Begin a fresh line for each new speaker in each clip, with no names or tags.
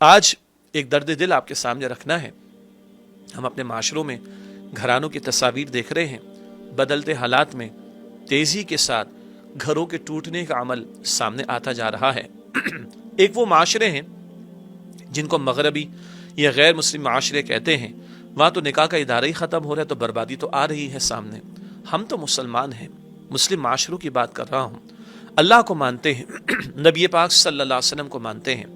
آج ایک درد دل آپ کے سامنے رکھنا ہے۔ ہم اپنے معاشروں میں گھرانوں کی تصاویر دیکھ رہے ہیں، بدلتے حالات میں تیزی کے ساتھ گھروں کے ٹوٹنے کا عمل سامنے آتا جا رہا ہے۔ ایک وہ معاشرے ہیں جن کو مغربی یا غیر مسلم معاشرے کہتے ہیں، وہاں تو نکاح کا ادارہ ہی ختم ہو رہا ہے تو بربادی تو آ رہی ہے سامنے۔ ہم تو مسلمان ہیں، مسلم معاشروں کی بات کر رہا ہوں، اللہ کو مانتے ہیں، نبی پاک صلی اللہ علیہ وسلم کو مانتے ہیں،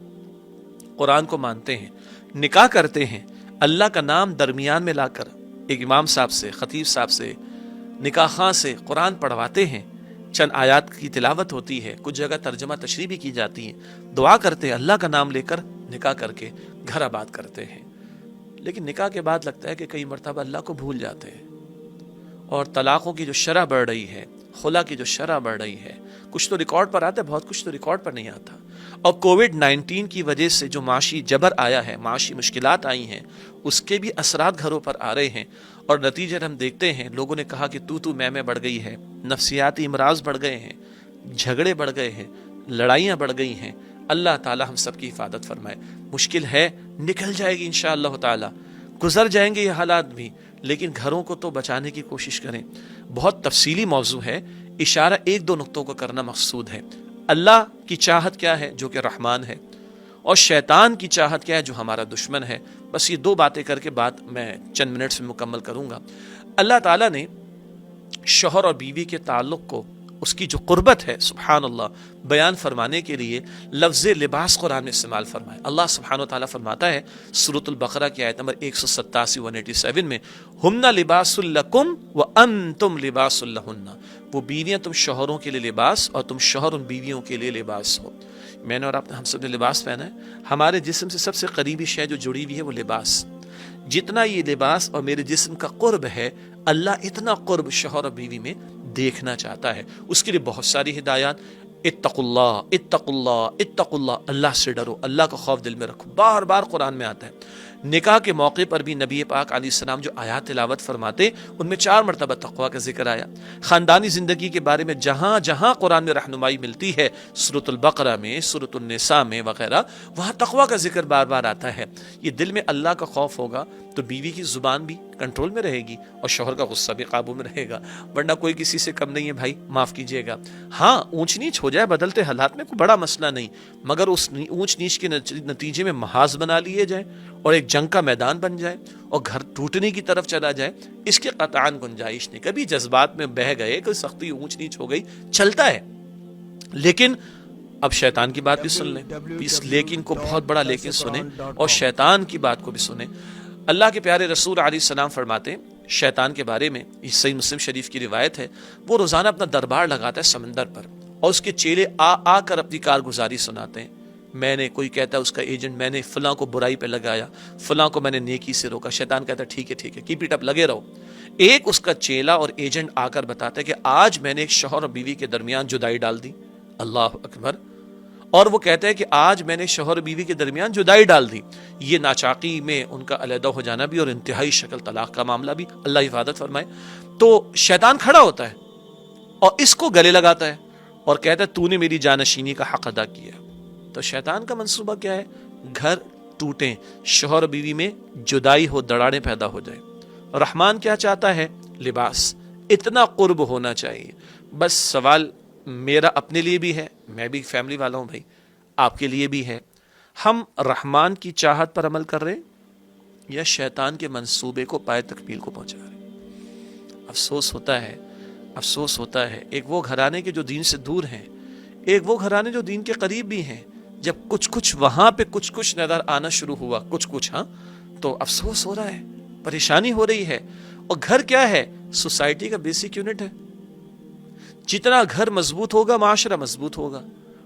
قرآن کو مانتے ہیں، نکاح کرتے ہیں، اللہ کا نام درمیان میں لا کر ایک امام صاحب سے، خطیب صاحب سے، نکاح خواں سے قرآن پڑھواتے ہیں، چند آیات کی تلاوت ہوتی ہے، کچھ جگہ ترجمہ تشریح بھی کی جاتی ہے، دعا کرتے ہیں، اللہ کا نام لے کر نکاح کر کے گھر آباد کرتے ہیں۔ لیکن نکاح کے بعد لگتا ہے کہ کئی مرتبہ اللہ کو بھول جاتے ہیں، اور طلاقوں کی جو شرح بڑھ رہی ہے، خلا کی جو شرح بڑھ رہی ہے، کچھ تو ریکارڈ پر آتا ہے، بہت کچھ تو ریکارڈ پر نہیں آتا۔ اور کووڈ-19 کی وجہ سے جو معاشی جبر آیا ہے، معاشی مشکلات آئی ہیں، اس کے بھی اثرات گھروں پر آ رہے ہیں، اور نتیجہ ہم دیکھتے ہیں لوگوں نے کہا کہ تو میں بڑھ گئی ہے، نفسیاتی امراض بڑھ گئے ہیں، جھگڑے بڑھ گئے ہیں، لڑائیاں بڑھ گئی ہیں۔ اللہ تعالی ہم سب کی حفاظت فرمائے۔ مشکل ہے، نکل جائے گی انشاءاللہ تعالی، گزر جائیں گے یہ حالات بھی، لیکن گھروں کو تو بچانے کی کوشش کریں۔ بہت تفصیلی موضوع ہے، اشارہ ایک دو نقطوں کو کرنا مقصود ہے۔ اللہ کی چاہت کیا ہے جو کہ رحمان ہے، اور شیطان کی چاہت کیا ہے جو ہمارا دشمن ہے۔ بس یہ دو باتیں کر کے بات میں چند منٹس میں مکمل کروں گا۔ اللہ تعالیٰ نے شوہر اور بیوی کے تعلق کو، اس کی جو قربت ہے سبحان اللہ، بیان فرمانے کے لیے لفظ لباس قرآن میں استعمال فرمائے۔ اللہ سبحانہ وتعالیٰ فرماتا ہے سورۃ البقرہ کی آیت نمبر 187 187 میں، ہن لباس لکم وانتم لباس لہن، وہ بیویاں تم شوہروں کے لیے لباس اور تم شوہر ان بیویوں کے لیے لباس ہو۔ میں نے اور آپ نے، ہم سب نے لباس پہنا ہے۔ ہمارے جسم سے سب سے قریبی شے جو جڑی ہوئی ہے وہ لباس۔ جتنا یہ لباس اور میرے جسم کا قرب ہے، اللہ اتنا قرب شوہر اور بیوی میں دیکھنا چاہتا ہے۔ اس کے لیے بہت ساری ہدایات، اتقوا اللہ اتقوا اللہ اتقوا اللہ، اللہ سے ڈرو، اللہ کا خوف دل میں رکھو، بار بار قرآن میں آتا ہے۔ نکاح کے موقع پر بھی نبی پاک علیہ السلام جو آیات تلاوت فرماتے، ان میں 4 مرتبہ تقوی کا ذکر آیا۔ خاندانی زندگی کے بارے میں جہاں جہاں قرآن میں رہنمائی ملتی ہے، سورۃ البقرہ میں، سورۃ النساء میں وغیرہ، وہاں تقوی کا ذکر بار بار آتا ہے۔ یہ دل میں اللہ کا خوف ہوگا تو بیوی کی زبان بھی کنٹرول میں رہے گی اور شوہر کا غصہ بھی قابو میں رہے گا، ورنہ کوئی کسی سے کم نہیں ہے بھائی، معاف کیجیے گا۔ ہاں اونچ نیچ ہو جائے بدلتے حالات میں، کوئی بڑا مسئلہ نہیں، مگر اس اونچ نیچ کے نتیجے میں محاذ بنا لیے جائیں اور ایک جنگ کا میدان بن جائے اور گھر ٹوٹنے کی طرف چلا جائے، اس کے قطعاً گنجائش نہیں۔ کبھی جذبات میں بہہ گئے، کوئی سختی اونچ نیچ ہو گئی، چلتا ہے، لیکن اب شیطان کی بات بھی سن لیں، اس لیکن کو بہت بڑا لیکن سنیں، اور شیطان کی بات کو بھی سنیں۔ اللہ کے پیارے رسول علیہ السلام فرماتے ہیں شیطان کے بارے میں، یہ صحیح مسلم شریف کی روایت ہے، وہ روزانہ اپنا دربار لگاتا ہے سمندر پر، اور اس کے چیلے آ کر اپنی کارگزاری سناتے ہیں۔ میں نے، کوئی کہتا ہے اس کا ایجنٹ، میں نے فلاں کو برائی پہ لگایا، فلاں کو میں نے نیکی سے روکا۔ شیطان کہتا ہے ٹھیک ہے کیپ اٹ اپ، لگے رہو۔ ایک اس کا چیلا اور ایجنٹ آ کر بتاتا ہے کہ آج میں نے ایک شوہر اور بیوی کے درمیان جدائی ڈال دی، اللہ اکبر، اور وہ کہتا ہے کہ آج میں نے شوہر اور بیوی کے درمیان جدائی ڈال دی۔ یہ ناچاقی میں ان کا علیحدہ ہو جانا بھی اور انتہائی شکل طلاق کا معاملہ بھی، اللہ حفاظت فرمائے۔ تو شیطان کھڑا ہوتا ہے اور اس کو گلے لگاتا ہے اور کہتا ہے تو نے میری جانشینی کا حق ادا کیا۔ تو شیطان کا منصوبہ کیا ہے؟ گھر ٹوٹیں، شوہر اور بیوی میں جدائی ہو، دراڑیں پیدا ہو جائیں۔ رحمان کیا چاہتا ہے؟ لباس، اتنا قرب ہونا چاہیے۔ بس سوال میرا اپنے لیے بھی ہے، میں بھی فیملی والا ہوں بھائی، آپ کے لیے بھی ہے، ہم رحمان کی چاہت پر عمل کر رہے ہیں یا شیطان کے منصوبے کو پائے تکمیل کو پہنچا رہے ہیں؟ افسوس ہوتا ہے ایک وہ گھرانے کے جو دین سے دور ہیں، ایک وہ گھرانے جو دین کے قریب بھی ہیں، جب کچھ وہاں پہ کچھ نظر آنا شروع ہوا، کچھ ہاں، تو افسوس ہو رہا ہے، پریشانی ہو رہی ہے۔ اور گھر کیا ہے؟ سوسائٹی کا بیسک یونٹ ہے۔ جتنا گھر مضبوط ہوگا معاشرہ مضبوط ہوگا،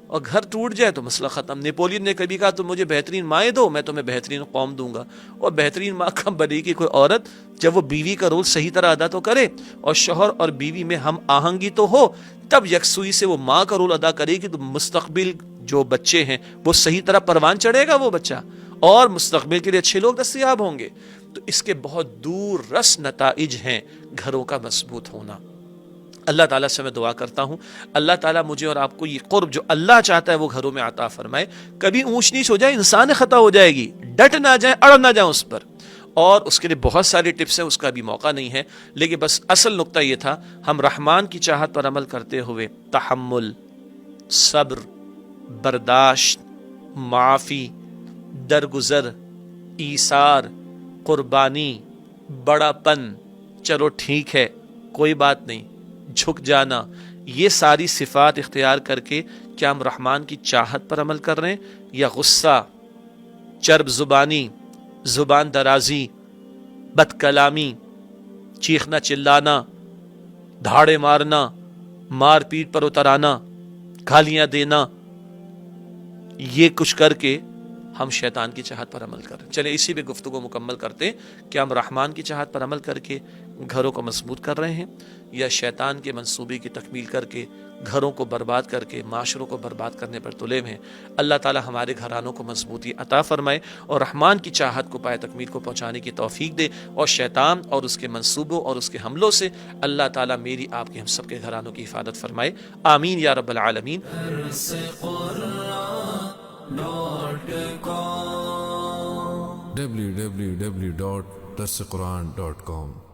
اور گھر ٹوٹ جائے تو مسئلہ ختم۔ نیپولین نے کبھی کہا تم مجھے بہترین مائیں دو، میں تمہیں بہترین قوم دوں گا۔ اور بہترین ماں کب بنے گی کوئی عورت؟ جب وہ بیوی کا رول صحیح طرح ادا تو کرے، اور شوہر اور بیوی میں ہم آہنگی تو ہو، تب یکسوئی سے وہ ماں کا رول ادا کرے گی، تو مستقبل جو بچے ہیں وہ صحیح طرح پروان چڑھے گا وہ بچہ، اور مستقبل کے لیے اچھے لوگ دستیاب ہوں گے۔ تو اس کے بہت دور رس نتائج ہیں گھروں کا مضبوط ہونا۔ اللہ تعالیٰ سے میں دعا کرتا ہوں اللہ تعالیٰ مجھے اور آپ کو یہ قرب جو اللہ چاہتا ہے وہ گھروں میں عطا فرمائے. کبھی اونچ نیچ ہو جائے انسان خطا ہو جائے گی، ڈٹ نہ جائیں، اڑ نہ جائیں اس پر، اور اس کے لیے بہت ساری ٹپس ہیں، اس کا بھی موقع نہیں ہے، لیکن بس اصل نقطہ یہ تھا ہم رحمان کی چاہت پر عمل کرتے ہوئے تحمل، صبر، برداشت، معافی، درگزر، ایثار، قربانی، بڑا پن، چلو ٹھیک ہے کوئی بات نہیں، جھک جانا، یہ ساری صفات اختیار کر کے کیا ہم رحمان کی چاہت پر عمل کر رہے ہیں، یا غصہ، چرب زبانی، زبان درازی، بد کلامی، چیخنا چلانا، دھاڑے مارنا، مار پیٹ پر اتر آنا، گالیاں دینا، یہ کچھ کر کے ہم شیطان کی چاہت پر عمل کریں. چلے اسی پہ گفتگو مکمل کرتے کہ ہم رحمان کی چاہت پر عمل کر کے گھروں کو مضبوط کر رہے ہیں، یا شیطان کے منصوبے کی تکمیل کر کے گھروں کو برباد کر کے معاشروں کو برباد کرنے پر تلے ہیں. اللہ تعالی ہمارے گھرانوں کو مضبوطی عطا فرمائے اور رحمان کی چاہت کو پائے تکمیل کو پہنچانے کی توفیق دے، اور شیطان اور اس کے منصوبوں اور اس کے حملوں سے اللہ تعالی میری آپ کے ہم سب کے گھرانوں کی حفاظت فرمائے. آمین یا رب العالمین.
www.darsequran.com